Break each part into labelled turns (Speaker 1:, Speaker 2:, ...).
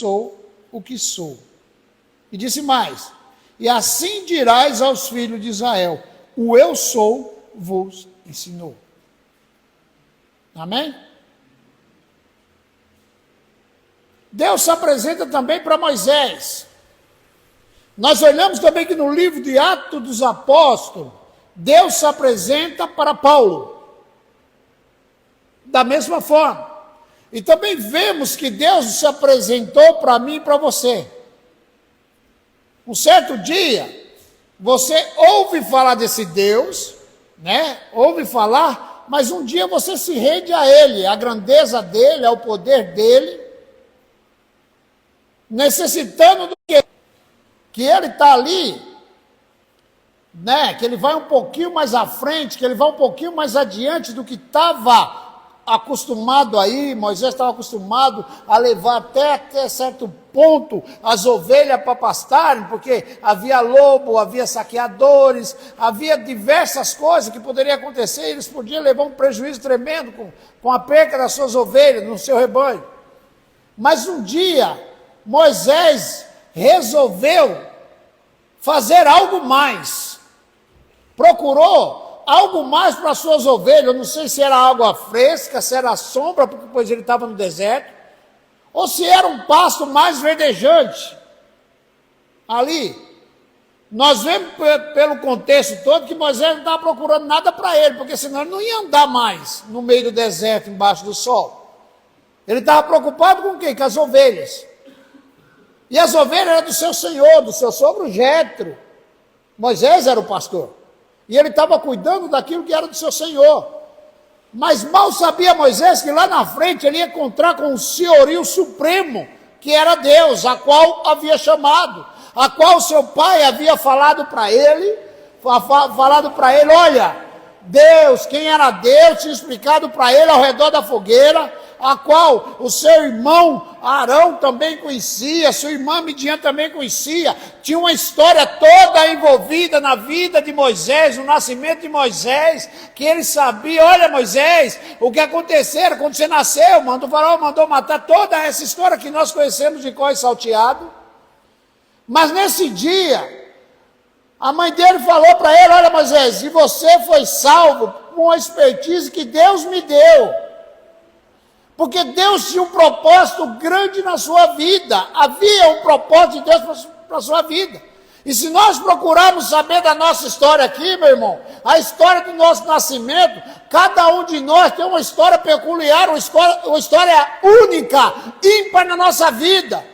Speaker 1: Sou o que sou. E disse mais: e assim dirás aos filhos de Israel: o eu sou vos ensinou. Amém? Deus se apresenta também para Moisés. Nós olhamos também que no livro de Atos dos Apóstolos, Deus se apresenta para Paulo. Da mesma forma. E também vemos que Deus se apresentou para mim e para você. Um certo dia, você ouve falar desse Deus, né? Ouve falar, mas um dia você se rende a Ele, à grandeza dEle, ao poder dEle, necessitando do quê? Que Ele está ali, né? Que Ele vai um pouquinho mais à frente, que Ele vai um pouquinho mais adiante do que estava acostumado aí. Moisés estava acostumado a levar até certo ponto as ovelhas para pastarem, porque havia lobo, havia saqueadores, havia diversas coisas que poderiam acontecer, e eles podiam levar um prejuízo tremendo com a perca das suas ovelhas no seu rebanho. Mas um dia, Moisés resolveu fazer algo mais, procurou algo mais para as suas ovelhas. Eu não sei se era água fresca, se era sombra, porque depois ele estava no deserto, ou se era um pasto mais verdejante. Ali, nós vemos pelo contexto todo que Moisés não estava procurando nada para ele, porque senão ele não ia andar mais no meio do deserto, embaixo do sol. Ele estava preocupado com quem? Com as ovelhas. E as ovelhas eram do seu senhor, do seu sogro Jétro. Moisés era o pastor. E ele estava cuidando daquilo que era do seu senhor. Mas mal sabia Moisés que lá na frente ele ia encontrar com o senhorio supremo, que era Deus, a qual havia chamado, a qual seu pai havia falado para ele, olha, Deus, quem era Deus, tinha explicado para ele ao redor da fogueira, a qual o seu irmão Arão também conhecia, sua irmã Midian também conhecia. Tinha uma história toda envolvida na vida de Moisés, no nascimento de Moisés, que ele sabia. Olha, Moisés, o que aconteceu quando você nasceu, o faraó mandou matar. Toda essa história que nós conhecemos de cor e salteado. Mas nesse dia, a mãe dele falou para ele: olha, Moisés, e você foi salvo com a expertise que Deus me deu. Porque Deus tinha um propósito grande na sua vida. Havia um propósito de Deus para a sua vida. E se nós procurarmos saber da nossa história aqui, meu irmão, a história do nosso nascimento, cada um de nós tem uma história peculiar, uma história única, ímpar na nossa vida.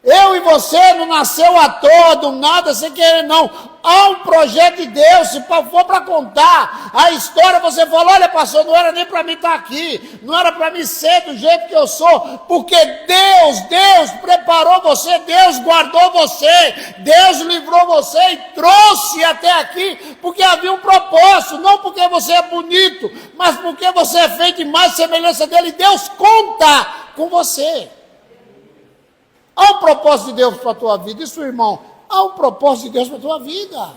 Speaker 1: Eu e você não nasceu à toa, do nada, sem querer, não. Há um projeto de Deus. Se for para contar a história, você fala: olha, pastor, não era nem para mim estar aqui, não era para mim ser do jeito que eu sou, porque Deus preparou você, Deus guardou você, Deus livrou você e trouxe até aqui, porque havia um propósito, não porque você é bonito, mas porque você é feito em mais semelhança dele, e Deus conta com você. Há um propósito de Deus para a tua vida. Isso, irmão, há um propósito de Deus para a tua vida.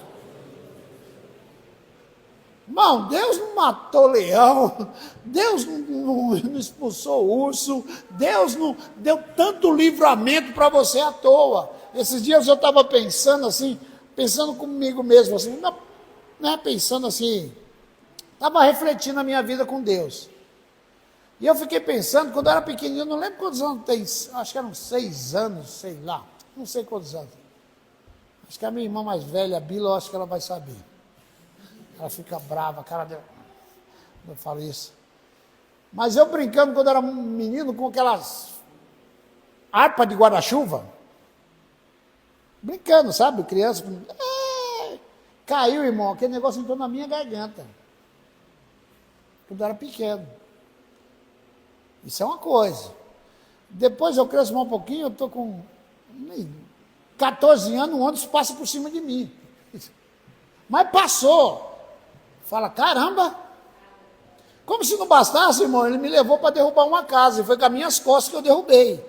Speaker 1: Irmão, Deus não matou leão, Deus não expulsou urso, Deus não deu tanto livramento para você à toa. Esses dias eu estava pensando assim, pensando comigo mesmo, assim, pensando assim, estava refletindo a minha vida com Deus. E eu fiquei pensando, quando eu era pequenininho, eu não lembro quantos anos tem, acho que eram 6 anos, sei lá, não sei quantos anos. Acho que a minha irmã mais velha, a Bila, eu acho que ela vai saber. Ela fica brava, a cara dela, eu falo isso. Mas eu brincando, quando eu era menino, com aquelas harpas de guarda-chuva, brincando, sabe, criança, caiu, irmão, aquele negócio entrou na minha garganta, quando eu era pequeno. Isso é uma coisa. Depois eu cresço mais um pouquinho, eu estou com 14 anos, um ônibus passa por cima de mim. Mas passou. Fala, caramba. Como se não bastasse, irmão, ele me levou para derrubar uma casa, e foi com as minhas costas que eu derrubei.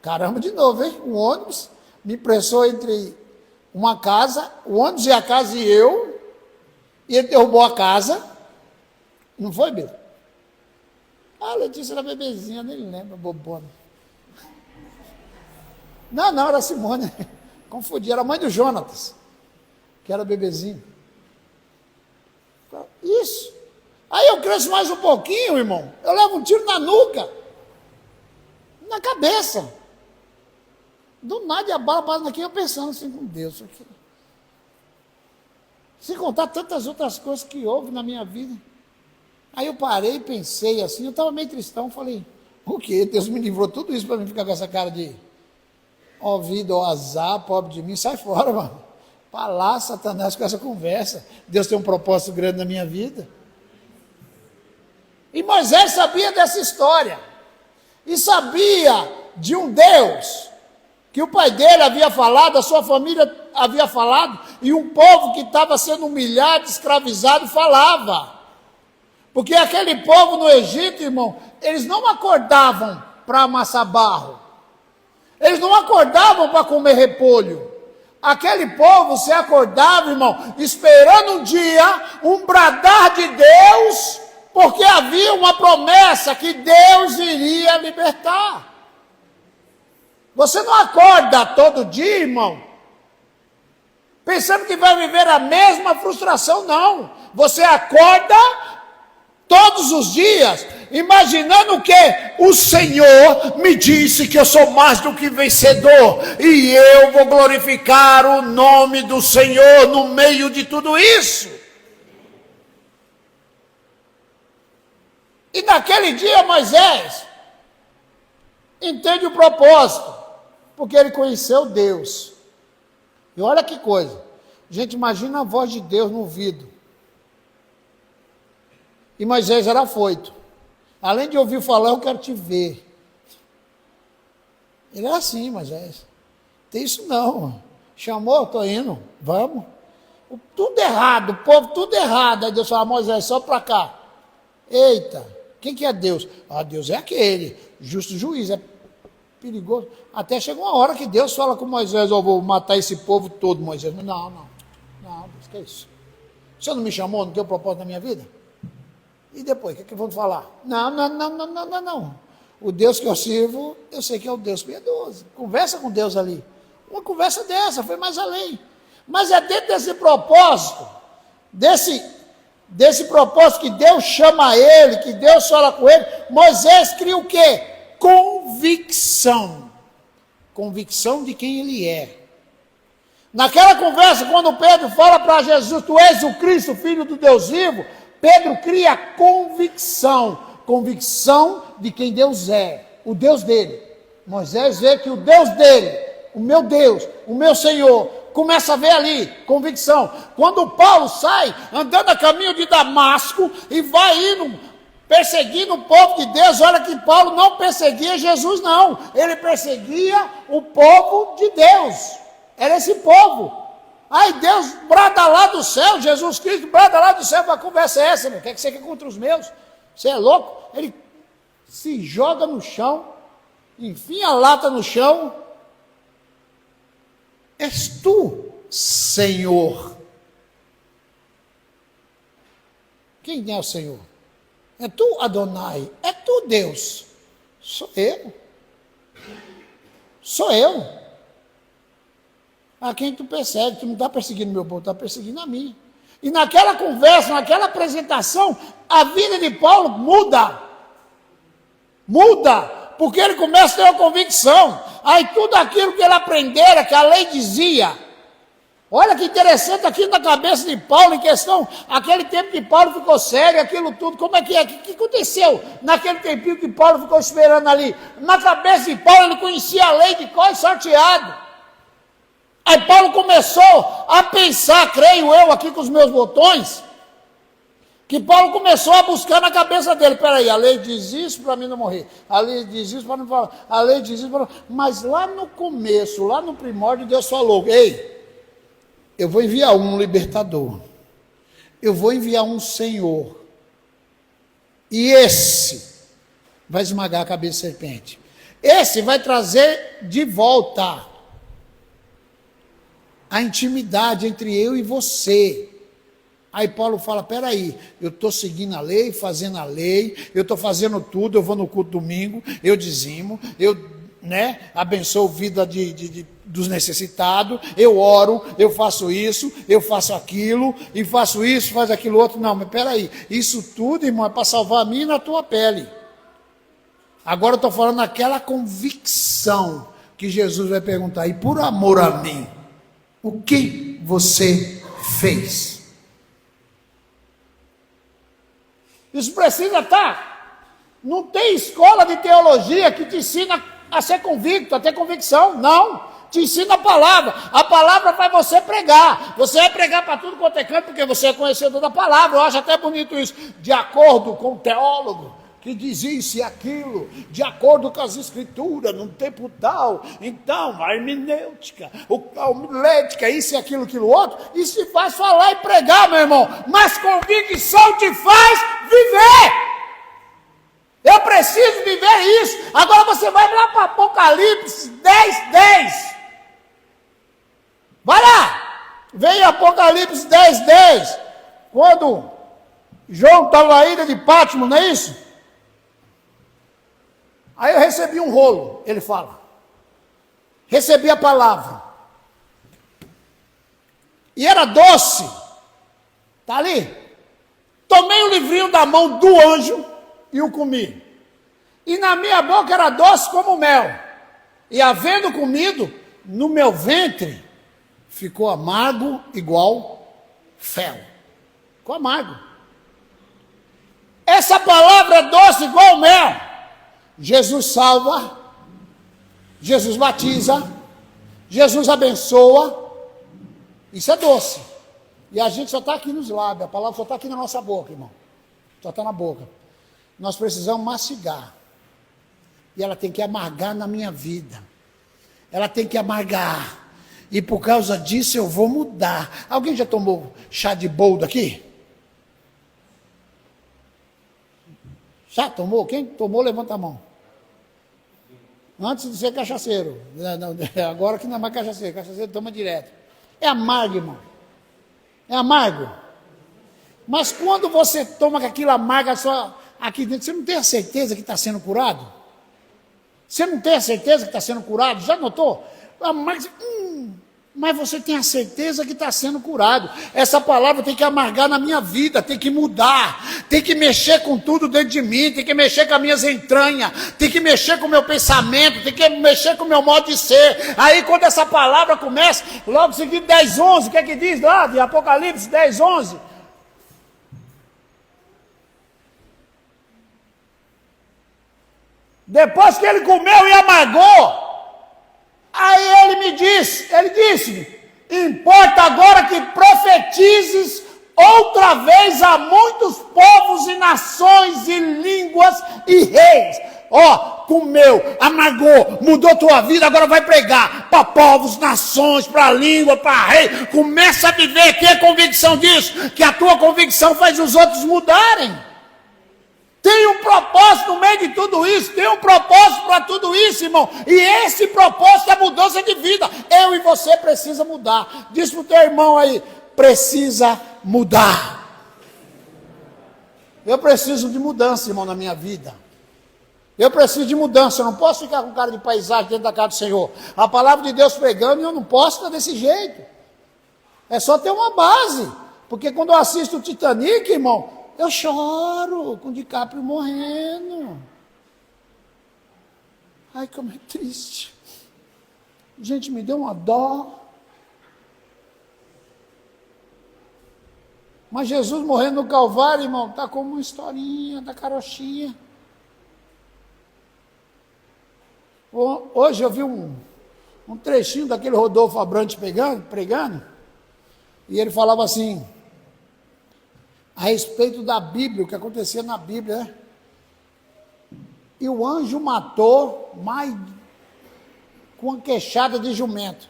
Speaker 1: Caramba, de novo, hein? Um ônibus me pressou entre uma casa, o ônibus e a casa e eu, E ele derrubou a casa. Não foi, Bíblia? A Letícia era bebezinha, nem lembro, bobona. Não, era a Simone. Confundi, era a mãe do Jonatas, que era bebezinho. Isso. Aí eu cresço mais um pouquinho, irmão. Eu levo um tiro na nuca. Na cabeça. Do nada, e a bala passa aqui, eu pensando assim, com Deus. Aqui. Sem contar tantas outras coisas que houve na minha vida. Aí eu parei e pensei assim, eu estava meio tristão, falei, o quê? Deus me livrou tudo isso para mim ficar com essa cara de ó vida, ó azar, pobre de mim, sai fora, mano. Para lá, Satanás, com essa conversa. Deus tem um propósito grande na minha vida. E Moisés sabia dessa história. E sabia de um Deus que o pai dele havia falado, a sua família havia falado, e um povo que estava sendo humilhado, escravizado, falava. Porque aquele povo no Egito, irmão, eles não acordavam para amassar barro. Eles não acordavam para comer repolho. Aquele povo se acordava, irmão, esperando um dia, um bradar de Deus, porque havia uma promessa que Deus iria libertar. Você não acorda todo dia, irmão, pensando que vai viver a mesma frustração, não. Você acorda todos os dias, imaginando que o Senhor me disse que eu sou mais do que vencedor, e eu vou glorificar o nome do Senhor no meio de tudo isso. E naquele dia Moisés entende o propósito, porque ele conheceu Deus. E olha que coisa, gente, imagina a voz de Deus no ouvido. E Moisés era afoito. Além de ouvir falar, eu quero te ver. Ele era assim, Moisés. Tem isso não. Chamou, estou indo, vamos. Tudo errado, o povo tudo errado. Aí Deus fala, Moisés, só para cá. Eita, quem que é Deus? Ah, Deus é aquele, justo juiz, é perigoso. Até chega uma hora que Deus fala com Moisés, eu vou matar esse povo todo, Moisés. Não, Deus, que é isso? Você não me chamou, não tem propósito na minha vida? E depois, o que vão falar? Não. O Deus que eu sirvo, eu sei que é o Deus piedoso. Conversa com Deus ali. Uma conversa dessa, foi mais além. Mas é dentro desse propósito, desse propósito que Deus chama ele, que Deus fala com ele, Moisés cria o quê? Convicção. Convicção de quem ele é. Naquela conversa, quando Pedro fala para Jesus, tu és o Cristo, filho do Deus vivo, Pedro cria convicção de quem Deus é, o Deus dele. Moisés vê que o Deus dele, o meu Deus, o meu Senhor, começa a ver ali, convicção. Quando Paulo sai, andando a caminho de Damasco, e vai indo, perseguindo o povo de Deus, olha que Paulo não perseguia Jesus não, ele perseguia o povo de Deus, era esse povo. Aí Deus brada lá do céu, Jesus Cristo brada lá do céu, a conversa é essa, meu? O que você quer contra os meus? Você é louco? Ele se joga no chão, enfia a lata no chão. És tu, Senhor. Quem é o Senhor? É tu, Adonai. É tu, Deus. Sou eu. Sou eu. A quem tu persegue, tu não está perseguindo meu povo, está perseguindo a mim. E naquela conversa, naquela apresentação, a vida de Paulo muda. Muda, porque ele começa a ter uma convicção. Aí tudo aquilo que ele aprendera, que a lei dizia. Olha que interessante aqui na cabeça de Paulo, em questão, aquele tempo que Paulo ficou sério, aquilo tudo, como é que é? O que aconteceu naquele tempinho que Paulo ficou esperando ali? Na cabeça de Paulo, ele conhecia a lei de cor e salteado. Aí Paulo começou a pensar, creio eu aqui com os meus botões, que Paulo começou a buscar na cabeça dele, peraí, a lei diz isso para mim não morrer, a lei diz isso para não falar, a lei diz isso para não... Mas lá no começo, lá no primórdio, Deus falou, ei, eu vou enviar um libertador, eu vou enviar um Senhor, e esse vai esmagar a cabeça da serpente, esse vai trazer de volta a intimidade entre eu e você. Aí Paulo fala, peraí, eu estou seguindo a lei, fazendo a lei, eu estou fazendo tudo, eu vou no culto domingo, eu dizimo, eu abençoo a vida dos necessitados, eu oro, eu faço isso, eu faço aquilo, e faço isso, faz aquilo outro. Não, mas peraí, isso tudo, irmão, é para salvar a mim e na tua pele. Agora eu estou falando naquela convicção que Jesus vai perguntar, e por amor a mim, o que você fez? Isso precisa estar. Não tem escola de teologia que te ensina a ser convicto, a ter convicção. Não. Te ensina a palavra. A palavra faz você pregar. Você vai pregar para tudo quanto é canto, porque você é conhecedor da palavra. Eu acho até bonito isso. De acordo com o teólogo que diz isso e aquilo, de acordo com as escrituras, num tempo tal. Então, a hermenêutica, a homilética, isso e aquilo, aquilo outro, isso te faz falar e pregar, meu irmão. Mas convicção te faz viver. Eu preciso viver isso. Agora você vai lá para Apocalipse 10:10. Vai lá. Vem Apocalipse 10:10. Quando João estava na ilha de Patmos, não é isso? Aí eu recebi um rolo, ele fala. Recebi a palavra. E era doce. Está ali. Tomei o livrinho da mão do anjo e o comi. E na minha boca era doce como mel. E havendo comido, no meu ventre ficou amargo igual fel. Ficou amargo. Essa palavra é doce igual mel. Jesus salva, Jesus batiza, Jesus abençoa, isso é doce. E a gente só está aqui nos lábios, a palavra só está aqui na nossa boca, irmão. Só está na boca. Nós precisamos mastigar. E ela tem que amargar na minha vida. Ela tem que amargar. E por causa disso eu vou mudar. Alguém já tomou chá de boldo aqui? Já tomou? Quem tomou, levanta a mão. Antes de ser cachaceiro. Agora que não é mais cachaceiro. Cachaceiro toma direto. É amargo, irmão. É amargo. Mas quando você toma aquilo amargo só aqui dentro, você não tem a certeza que está sendo curado? Você não tem a certeza que está sendo curado? Já notou? Amargo, mas você tem a certeza que está sendo curado. Essa palavra tem que amargar na minha vida, tem que mudar, tem que mexer com tudo dentro de mim, tem que mexer com as minhas entranhas, tem que mexer com o meu pensamento, tem que mexer com o meu modo de ser. Aí quando essa palavra começa, logo seguido 10:11, o que é que diz lá de Apocalipse 10:11? Depois que ele comeu e amargou, aí ele disse-me, importa agora que profetizes outra vez a muitos povos e nações e línguas e reis. Comeu, amargou, mudou tua vida, agora vai pregar para povos, nações, para língua, para rei. Começa a viver, que é a convicção disso? Que a tua convicção faz os outros mudarem. Tem um propósito no meio de tudo isso, tem um propósito para tudo isso, irmão. E esse propósito é a mudança de vida. Eu e você precisa mudar. Diz para o teu irmão aí, precisa mudar. Eu preciso de mudança, irmão, na minha vida. Eu preciso de mudança, eu não posso ficar com cara de paisagem dentro da casa do Senhor. A palavra de Deus pregando e eu não posso estar desse jeito. É só ter uma base. Porque quando eu assisto o Titanic, irmão, eu choro com o DiCaprio morrendo. Ai, como é triste. Gente, me deu uma dó. Mas Jesus morrendo no Calvário, irmão, está como uma historinha da carochinha. Hoje eu vi um trechinho daquele Rodolfo Abrantes pregando, e ele falava assim, a respeito da Bíblia, o que acontecia na Bíblia, né? E o anjo matou mais com uma queixada de jumento.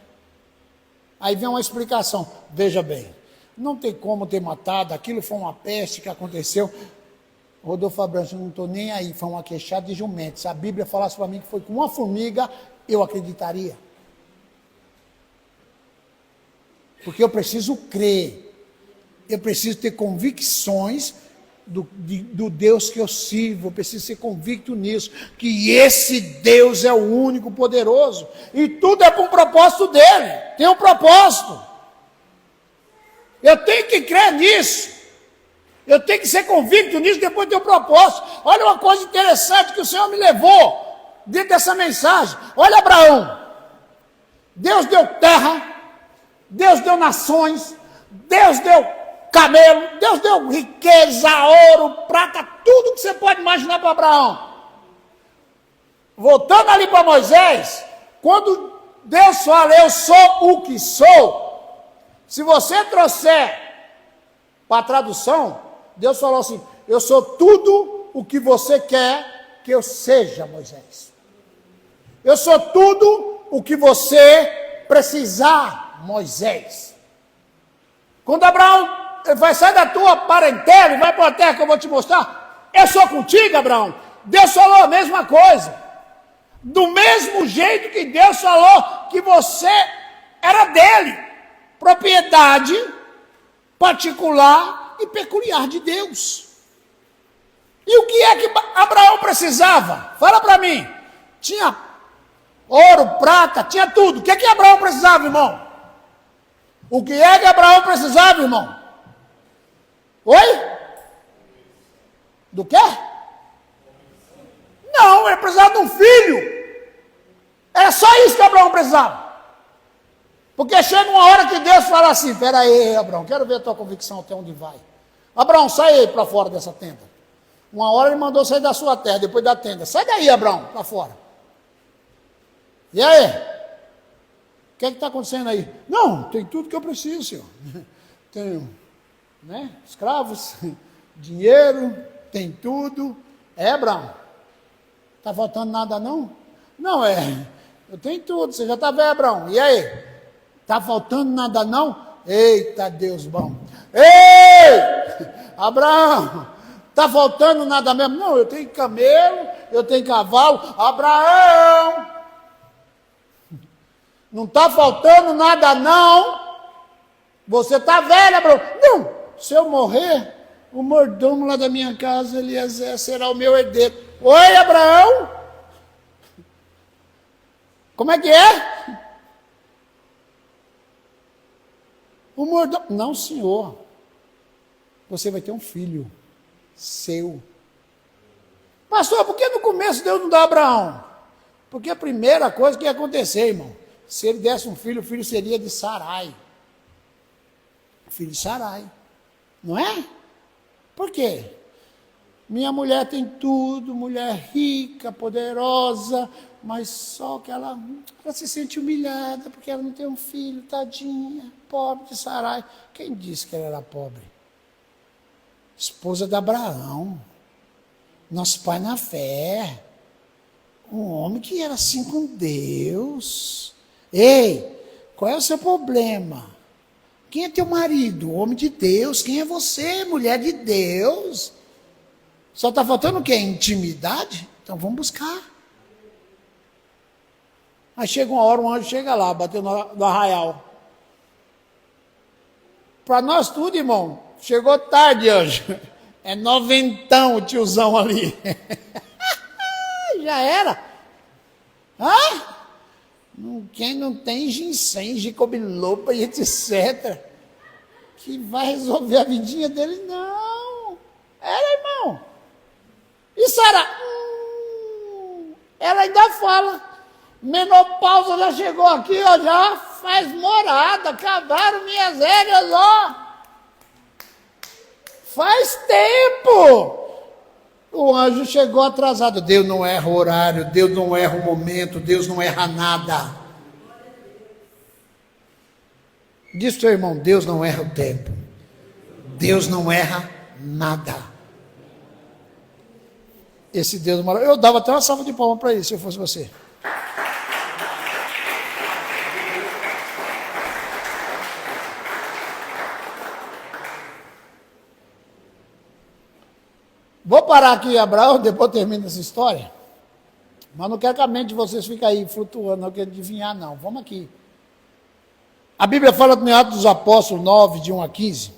Speaker 1: Aí vem uma explicação, veja bem, não tem como ter matado, aquilo foi uma peste que aconteceu. Rodolfo Abrantes, não estou nem aí, foi uma queixada de jumento. Se a Bíblia falasse para mim que foi com uma formiga, eu acreditaria. Porque eu preciso crer. Eu preciso ter convicções do Deus que eu sirvo, eu preciso ser convicto nisso, que esse Deus é o único poderoso, e tudo é para um propósito dele, tem um propósito, eu tenho que crer nisso, eu tenho que ser convicto nisso, depois ter um propósito. Olha uma coisa interessante que o Senhor me levou, dentro dessa mensagem, olha Abraão, Deus deu terra, Deus deu nações, Deus deu camelo, Deus deu riqueza, ouro, prata, tudo que você pode imaginar para Abraão. Voltando ali para Moisés, quando Deus fala, eu sou o que sou, se você trouxer para a tradução, Deus falou assim, eu sou tudo o que você quer que eu seja, Moisés. Eu sou tudo o que você precisar, Moisés. Quando Abraão vai sair da tua parentela e vai para a terra que eu vou te mostrar, eu sou contigo, Abraão. Deus falou a mesma coisa. Do mesmo jeito que Deus falou que você era dele. Propriedade particular e peculiar de Deus. E o que é que Abraão precisava? Fala para mim. Tinha ouro, prata, tinha tudo. O que é que Abraão precisava, irmão? O que é que Abraão precisava, irmão? Oi? Do quê? Não, ele precisava de um filho. Era só isso que Abraão precisava. Porque chega uma hora que Deus fala assim, espera aí, Abraão, quero ver a tua convicção até onde vai. Abraão, sai aí para fora dessa tenda. Uma hora ele mandou sair da sua terra, depois da tenda. Sai daí, Abraão, para fora. E aí? O que é que está acontecendo aí? Não, tem tudo que eu preciso, Senhor. Tenho, né, escravos, dinheiro, tem tudo. É, Abraão? Está faltando nada não? Não, eu tenho tudo, você já está vendo, Abraão. E aí? Está faltando nada não? Eita, Deus bom. Ei, Abraão, está faltando nada mesmo? Não, eu tenho camelo, eu tenho cavalo. Abraão, não está faltando nada não? Você está velho, Abraão? Não, se eu morrer, o mordomo lá da minha casa, Eliezer, será o meu herdeiro. Oi, Abraão? Como é que é? O mordomo... Não, senhor. Você vai ter um filho seu. Pastor, por que no começo Deus não dá a Abraão? Porque a primeira coisa que ia acontecer, irmão, se ele desse um filho, o filho seria de Sarai. Filho de Sarai. Não é? Por quê? Minha mulher tem tudo, mulher rica, poderosa, mas só que ela se sente humilhada porque ela não tem um filho, tadinha, pobre de Sarai. Quem disse que ela era pobre? Esposa de Abraão, nosso pai na fé, um homem que era assim com Deus. Ei, qual é o seu problema? Quem é teu marido? Homem de Deus. Quem é você? Mulher de Deus. Só está faltando o quê? Intimidade? Então vamos buscar. Aí chega uma hora, um anjo chega lá, bateu no arraial. Para nós tudo, irmão, chegou tarde, anjo. É noventão o tiozão ali. Já era. Hã? Quem não tem ginseng, gicobiloba e etc. Que vai resolver a vidinha dele, não. Era, irmão. E Sara? Ela ainda fala. Menopausa já chegou aqui, ó, já faz morada, cavaram minhas regras, ó. Faz tempo. O anjo chegou atrasado. Deus não erra o horário, Deus não erra o momento, Deus não erra nada. Diz teu irmão, Deus não erra o tempo. Deus não erra nada. Esse Deus maravilhoso. Eu dava até uma salva de palmas para ele, se eu fosse você. Vou parar aqui, Abraão, depois termino essa história. Mas não quero que a mente de vocês fique aí flutuando, não quero adivinhar, não. Vamos aqui. A Bíblia fala em Atos dos Apóstolos 9, de 1 a 15.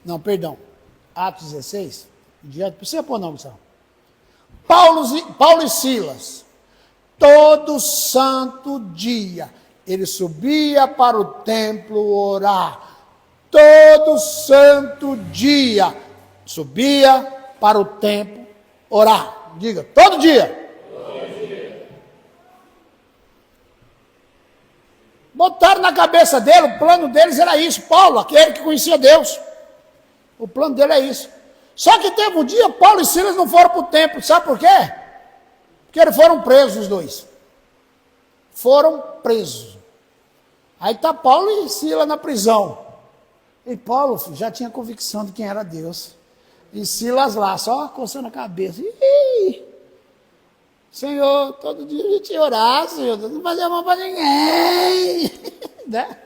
Speaker 1: Não, perdão. Atos 16. Diante, precisa pôr não, Gustavo. Paulo e Silas, todo santo dia, ele subia para o templo orar. Todo santo dia, subia para o templo orar. Diga, todo dia. Todo dia. Botaram na cabeça dele, o plano deles era isso. Paulo, aquele que conhecia Deus. O plano dele é isso. Só que teve um dia, Paulo e Silas não foram para o templo. Sabe por quê? Porque eles foram presos, os dois. Foram presos. Aí está Paulo e Silas na prisão. E Paulo já tinha convicção de quem era Deus. E Silas lá, só coçando a cabeça. Ih, Senhor, todo dia a gente ia orar, Senhor, não fazia mal para ninguém. Né?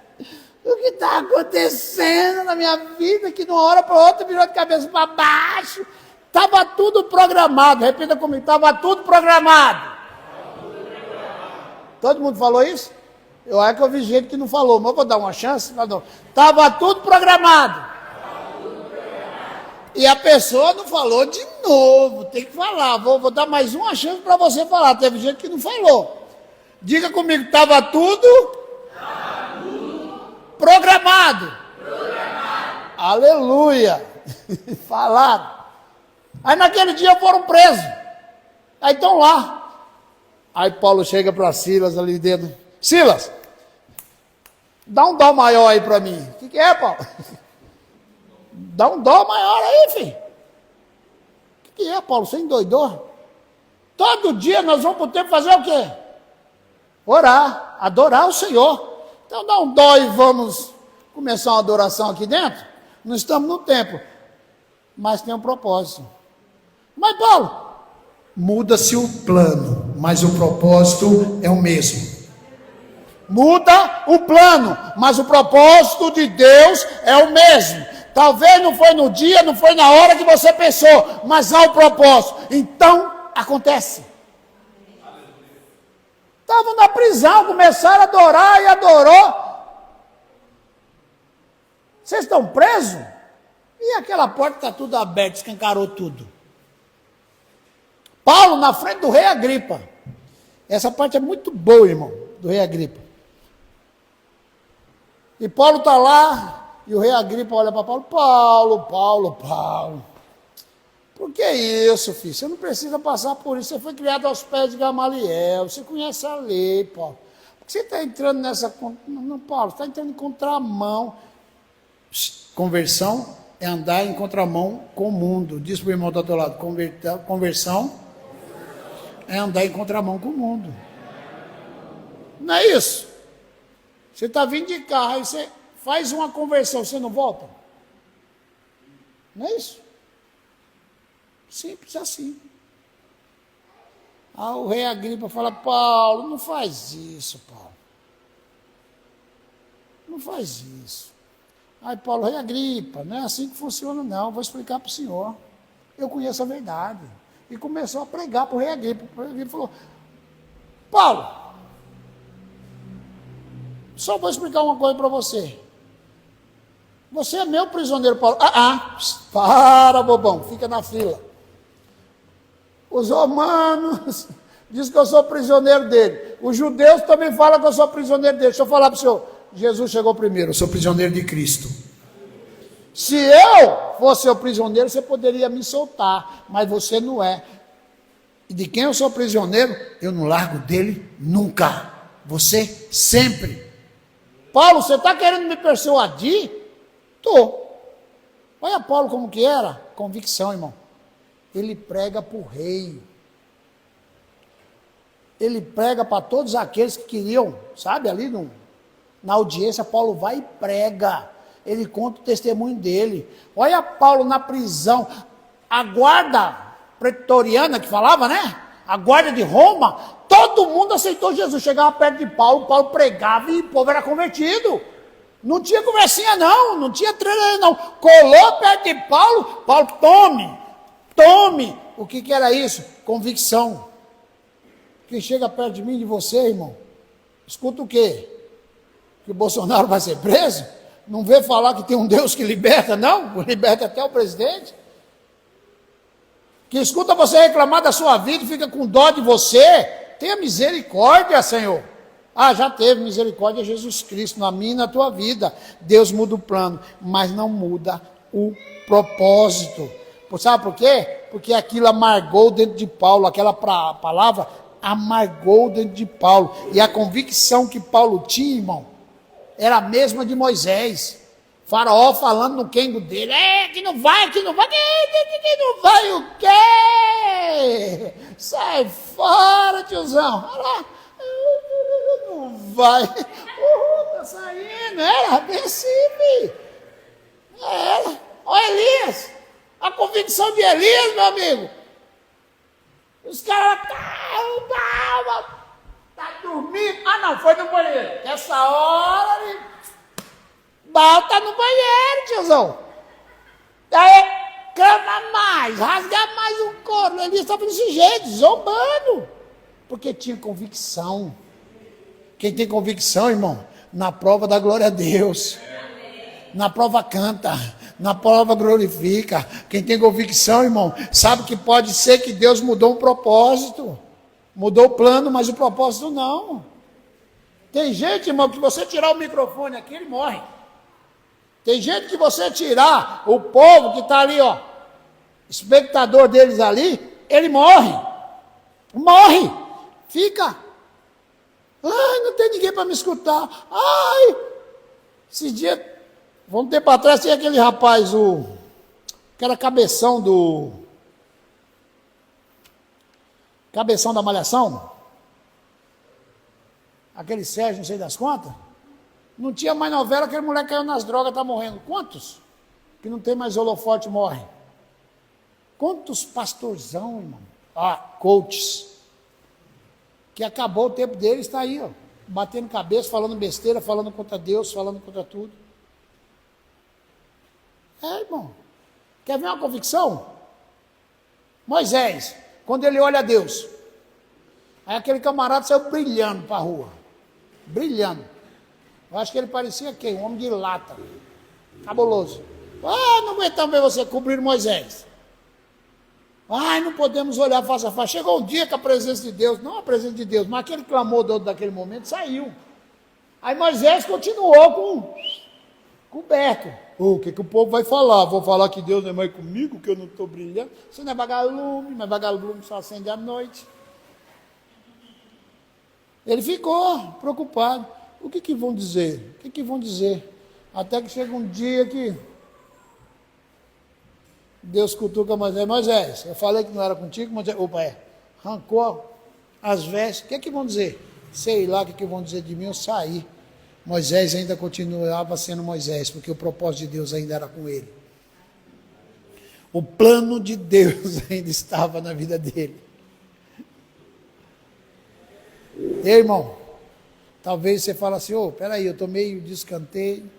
Speaker 1: O que está acontecendo na minha vida, que de uma hora para outra virou de cabeça para baixo. Estava tudo programado, repita comigo, estava tudo programado. Todo mundo falou isso? Eu acho que eu vi gente que não falou, mas eu vou dar uma chance. Estava tudo programado. E a pessoa não falou de novo, tem que falar. Vou dar mais uma chance para você falar. Teve gente que não falou. Diga comigo, estava tudo programado. Aleluia. Falaram. Aí naquele dia foram presos. Aí estão lá. Aí Paulo chega para Silas ali dentro. Silas, dá um dó maior aí para mim. O que é, Paulo? Dá um dó maior aí, filho. O que é, Paulo? Você endoidou? Todo dia nós vamos para o templo fazer o quê? Orar, adorar o Senhor. Então dá um dó e vamos começar uma adoração aqui dentro? Não estamos no templo, mas tem um propósito. Mas Paulo, muda-se o plano, mas o propósito é o mesmo. Muda o plano, mas o propósito de Deus é o mesmo. Talvez não foi no dia, não foi na hora que você pensou, mas há o propósito. Então, acontece. Estavam na prisão, começaram a adorar e adorou. Vocês estão presos? E aquela porta está tudo aberta, escancarou tudo. Paulo na frente do rei Agripa. Essa parte é muito boa, irmão, do rei Agripa. E Paulo está lá, e o rei Agripa olha para Paulo. Paulo. Por que isso, filho? Você não precisa passar por isso. Você foi criado aos pés de Gamaliel. Você conhece a lei, Paulo. Por que você está entrando nessa... Não, Paulo, você está entrando em contramão. Conversão é andar em contramão com o mundo. Diz para o irmão do outro lado. Conversão é andar em contramão com o mundo. Não é isso? Você está vindo de carro, aí você faz uma conversão, você não volta? Não é isso? Simples assim. O rei Agripa fala, Paulo, não faz isso, Paulo. Não faz isso. Aí Paulo, rei Agripa, não é assim que funciona não, vou explicar para o senhor. Eu conheço a verdade. E começou a pregar para o rei Agripa. O rei Agripa falou, Paulo, só vou explicar uma coisa para você. Você é meu prisioneiro, Paulo. Para, bobão, fica na fila. Os romanos dizem que eu sou prisioneiro dele. Os judeus também falam que eu sou prisioneiro dele. Deixa eu falar para o senhor. Jesus chegou primeiro, eu sou prisioneiro de Cristo. Se eu fosse seu prisioneiro, você poderia me soltar, mas você não é. E de quem eu sou prisioneiro, eu não largo dele nunca. Você sempre. Paulo, você está querendo me persuadir? Estou. Olha Paulo como que era. Convicção, irmão. Ele prega para o rei. Ele prega para todos aqueles que queriam, sabe, ali na audiência, Paulo vai e prega. Ele conta o testemunho dele. Olha Paulo na prisão. A guarda pretoriana que falava, né? A guarda de Roma, todo mundo aceitou Jesus. Chegava perto de Paulo, Paulo pregava e o povo era convertido. Não tinha conversinha não tinha treinamento não. Colou perto de Paulo, Paulo, tome. O que era isso? Convicção. Quem chega perto de mim, de você, irmão, escuta o quê? Que o Bolsonaro vai ser preso? Não vê falar que tem um Deus que liberta, não? Liberta até o presidente. Que escuta você reclamar da sua vida e fica com dó de você. Tenha misericórdia, Senhor. Ah, já teve misericórdia Jesus Cristo na minha e na tua vida. Deus muda o plano, mas não muda o propósito. Sabe por quê? Porque aquilo amargou dentro de Paulo, aquela palavra amargou dentro de Paulo. E a convicção que Paulo tinha, irmão, era a mesma de Moisés. Faraó falando no quengo dele, que não vai, que não vai o quê? Sai fora, tiozão. Olha lá. Não vai. Tá saindo. Era bem simples. Era. Olha Elias. A convicção de Elias, meu amigo. Os caras tá dormindo. Ah, não, foi no banheiro. Essa hora Baal tá no banheiro, tiozão. Aí, clama mais, rasga mais um couro. Elias estava desse jeito, zombando. Porque tinha convicção. Quem tem convicção, irmão, na prova dá glória a Deus. Na prova canta, na prova glorifica. Quem tem convicção, irmão, sabe que pode ser que Deus mudou um propósito. Mudou o plano, mas o propósito não. Tem gente, irmão, que você tirar o microfone aqui, ele morre. Tem gente que você tirar o povo que está ali, ó, espectador deles ali, ele morre. Morre. Fica. Ai, não tem ninguém para me escutar. Ai, esse dia, vamos ter para trás, tinha aquele rapaz, que era cabeção da Malhação. Aquele Sérgio, não sei das quantas. Não tinha mais novela, aquele moleque caiu nas drogas, está morrendo. Quantos? Que não tem mais holofote, morrem. Quantos pastorzão, irmão? Coaches. Que acabou o tempo deles, está aí, ó. Batendo cabeça, falando besteira, falando contra Deus, falando contra tudo. Irmão. Quer ver uma convicção? Moisés, quando ele olha a Deus, aí aquele camarada saiu brilhando para a rua. Brilhando. Eu acho que ele parecia quem? Um homem de lata. Cabuloso. Não aguentamos ver você cobrir Moisés. Não podemos olhar face a face. Chegou um dia que a presença de Deus, não a presença de Deus, mas aquele clamor daquele momento saiu. Aí Moisés continuou coberto. O que o povo vai falar? Vou falar que Deus não é mais comigo, que eu não estou brilhando. Você não é vagalume, mas vagalume só acende à noite. Ele ficou preocupado. O que vão dizer? O que vão dizer? Até que chega um dia que Deus cutuca Moisés. Moisés, eu falei que não era contigo, Moisés, arrancou as vestes. O que vão dizer? Sei lá o que vão dizer de mim, eu saí. Moisés ainda continuava sendo Moisés, porque o propósito de Deus ainda era com ele. O plano de Deus ainda estava na vida dele. Ei, irmão, talvez você fale assim, peraí, eu estou meio de escanteio. Não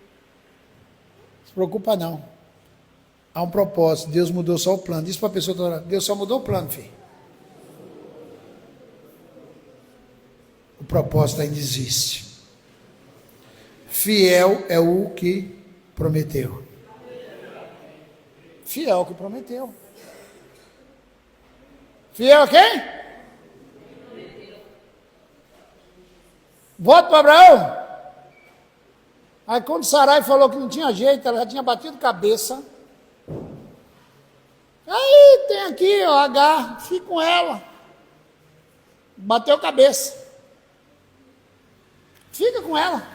Speaker 1: se preocupa não. Há um propósito, Deus mudou só o plano. Diz para a pessoa que está orando, Deus só mudou o plano, filho. O propósito ainda existe. Fiel é o que prometeu. Fiel que prometeu. Fiel a quem? Voto para Abraão. Aí quando Sarai falou que não tinha jeito, ela já tinha batido cabeça. Aí tem aqui, ó, Agar, fica com ela. Bateu cabeça. Fica com ela.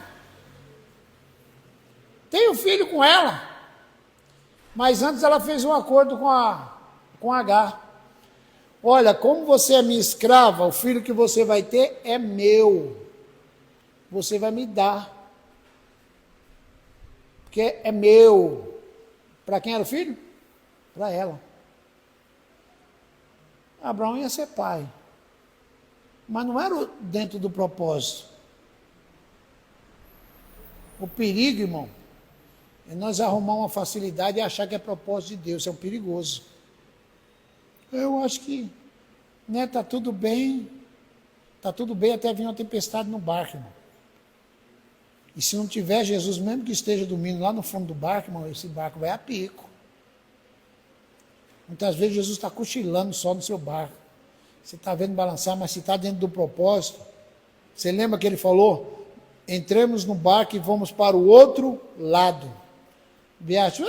Speaker 1: Tem um filho com ela. Mas antes ela fez um acordo com Agar. Olha, como você é minha escrava, o filho que você vai ter é meu. Você vai me dar. Porque é meu. Para quem era o filho? Para ela. Abraão ia ser pai. Mas não era dentro do propósito. O perigo, irmão, é nós arrumar uma facilidade e achar que é propósito de Deus. Isso é um perigoso. Eu acho que, tá tudo bem. Está tudo bem até vir uma tempestade no barco, irmão. E se não tiver Jesus, mesmo que esteja dormindo lá no fundo do barco, irmão, esse barco vai a pico. Muitas vezes Jesus está cochilando só no seu barco. Você está vendo balançar, mas se está dentro do propósito. Você lembra que ele falou? Entremos no barco e vamos para o outro lado. Viagem,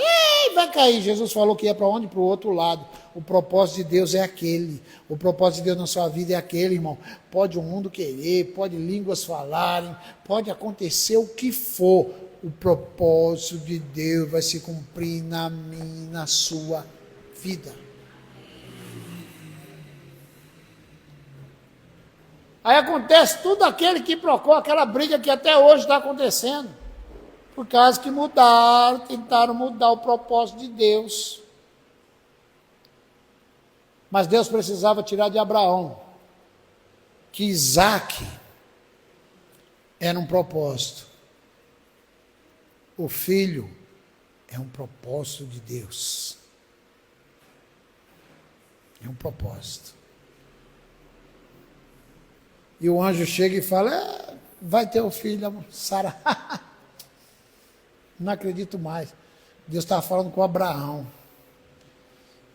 Speaker 1: vai cair. Jesus falou que ia para onde? Para o outro lado. O propósito de Deus é aquele. O propósito de Deus na sua vida é aquele, irmão. Pode o mundo querer, pode línguas falarem, pode acontecer o que for. O propósito de Deus vai se cumprir na minha, na sua vida. Aí acontece tudo aquele que procurou aquela briga que até hoje está acontecendo. Por causa que mudaram, tentaram mudar o propósito de Deus. Mas Deus precisava tirar de Abraão que Isaac era um propósito. O filho é um propósito de Deus. É um propósito. E o anjo chega e fala, vai ter um filho, Sara. Não acredito mais. Deus estava falando com Abraão.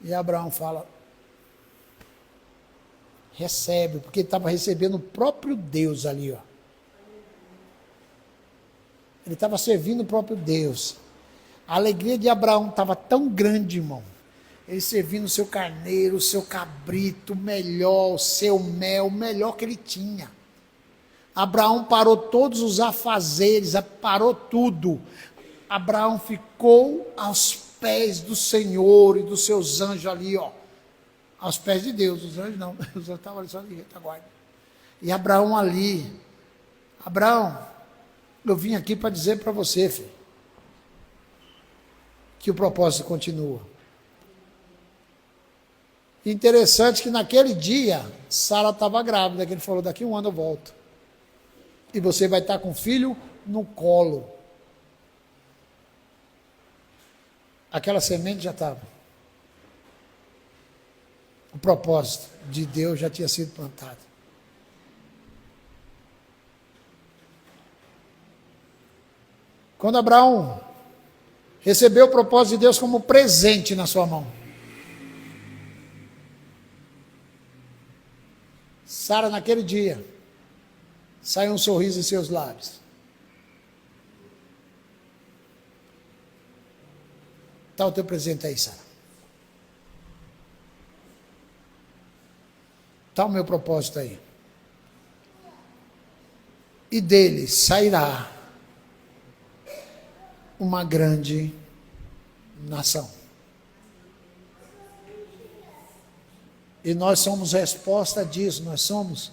Speaker 1: E Abraão fala, recebe, porque ele estava recebendo o próprio Deus ali, ó. Ele estava servindo o próprio Deus. A alegria de Abraão estava tão grande, irmão. Ele servindo o seu carneiro, o seu cabrito, o melhor, o seu mel, o melhor que ele tinha. Abraão parou todos os afazeres, parou tudo. Abraão ficou aos pés do Senhor e dos seus anjos ali, ó. Aos pés de Deus, os anjos não, os anjos estavam ali só de retaguarda. E Abraão ali, Abraão, eu vim aqui para dizer para você, filho, que o propósito continua. Interessante que naquele dia, Sara estava grávida, que ele falou, daqui 1 ano eu volto. E você vai estar com o filho no colo. Aquela semente já estava. O propósito de Deus já tinha sido plantado. Quando Abraão recebeu o propósito de Deus como presente na sua mão, Sara, naquele dia, saiu um sorriso em seus lábios. Está o teu presente aí, Sara. Está o meu propósito aí. E dele sairá uma grande nação. E nós somos resposta disso, nós somos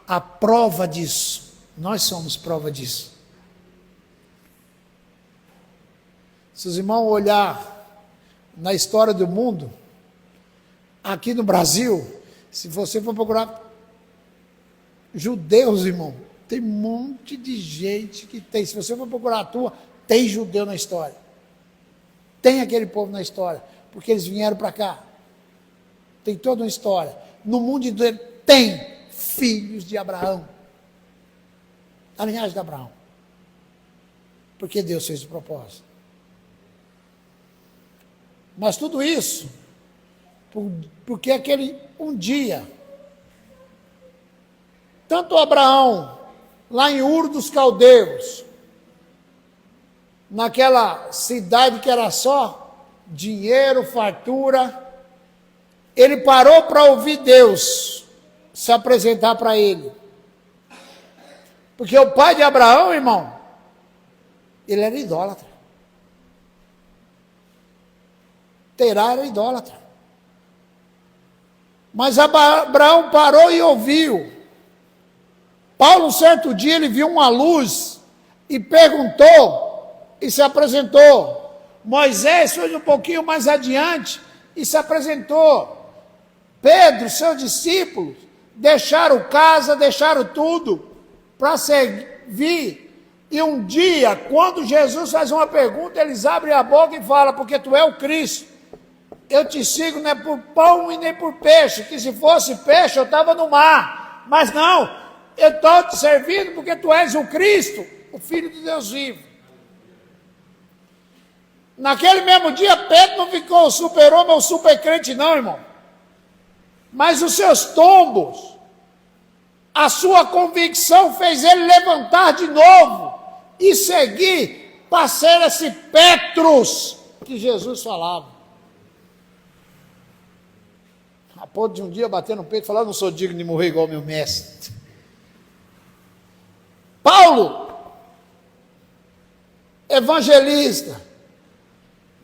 Speaker 1: a prova disso. Nós somos prova disso. Se os irmãos olhar na história do mundo, aqui no Brasil, se você for procurar judeus, irmão, tem um monte de gente que tem. Se você for procurar a tua, tem judeu na história. Tem aquele povo na história, porque eles vieram para cá. Tem toda uma história. No mundo inteiro tem filhos de Abraão. A linhagem de Abraão. Porque Deus fez o propósito. Mas tudo isso, porque aquele um dia, tanto Abraão, lá em Ur dos Caldeus, naquela cidade que era só dinheiro, fartura, ele parou para ouvir Deus se apresentar para ele. Porque o pai de Abraão, irmão, ele era idólatra. Terá era idólatra. Mas Abraão parou e ouviu. Paulo, um certo dia, ele viu uma luz e perguntou e se apresentou. Moisés foi um pouquinho mais adiante e se apresentou. Pedro, seus discípulos, deixaram casa, deixaram tudo para servir. E um dia, quando Jesus faz uma pergunta, eles abrem a boca e falam, porque tu é o Cristo. Eu te sigo não é por pão e nem por peixe, que se fosse peixe eu estava no mar. Mas não, eu estou te servindo porque tu és o Cristo, o Filho de Deus vivo. Naquele mesmo dia, Pedro não ficou o super-homem ou super-crente, não, irmão. Mas os seus tombos, a sua convicção fez ele levantar de novo e seguir para ser esse Petrus que Jesus falava. A ponto de um dia bater no peito e falar: não sou digno de morrer igual meu mestre. Paulo, evangelista,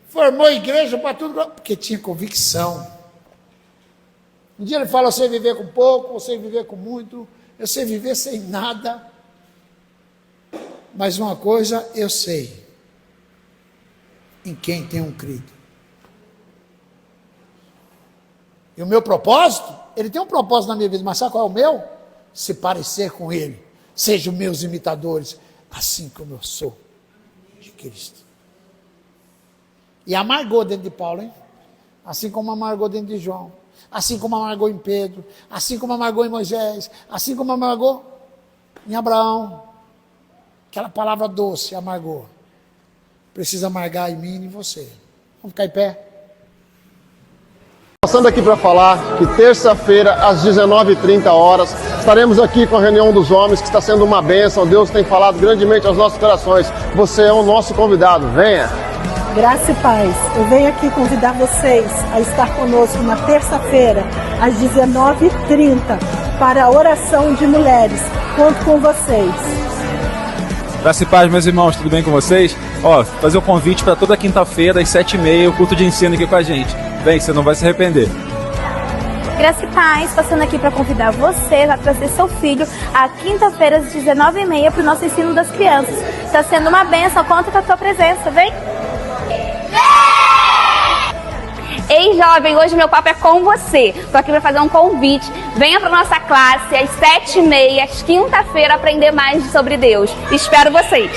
Speaker 1: formou igreja para tudo, porque tinha convicção. Um dia ele fala: eu sei viver com pouco, eu sei viver com muito, eu sei viver sem nada. Mas uma coisa eu sei: em quem tenho crido. E o meu propósito, ele tem um propósito na minha vida, mas sabe qual é o meu? Se parecer com ele. Sejam meus imitadores, assim como eu sou de Cristo. E amargou dentro de Paulo, hein? Assim como amargou dentro de João, assim como amargou em Pedro, assim como amargou em Moisés, assim como amargou em Abraão. Aquela palavra doce, amargou. Precisa amargar em mim e em você. Vamos ficar em pé?
Speaker 2: Passando aqui para falar que terça-feira, às 19h30, estaremos aqui com a reunião dos homens, que está sendo uma bênção. Deus tem falado grandemente aos nossos corações. Você é o nosso convidado. Venha!
Speaker 3: Graça e paz. Eu venho aqui convidar vocês a estar conosco na terça-feira, às 19h30, para a oração de mulheres. Conto com vocês.
Speaker 4: Graça e paz, meus irmãos, tudo bem com vocês? Fazer o convite para toda quinta-feira, às 7h30, o culto de ensino aqui com a gente. Vem, você não vai se arrepender.
Speaker 5: Graça e paz, passando aqui para convidar você a trazer seu filho à quinta-feira, às 19h30, para o nosso ensino das crianças. Está sendo uma bênção, conta com a tua presença, vem!
Speaker 6: Ei, jovem, hoje meu papo é com você. Estou aqui para fazer um convite. Venha para nossa classe às 7h30, às quinta-feira, aprender mais sobre Deus. Espero vocês.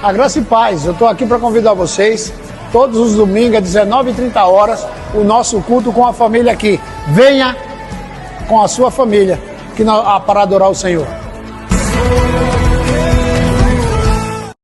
Speaker 1: A graça e paz, eu estou aqui para convidar vocês, todos os domingos, às 19h30, o nosso culto com a família aqui. Venha com a sua família para adorar o Senhor.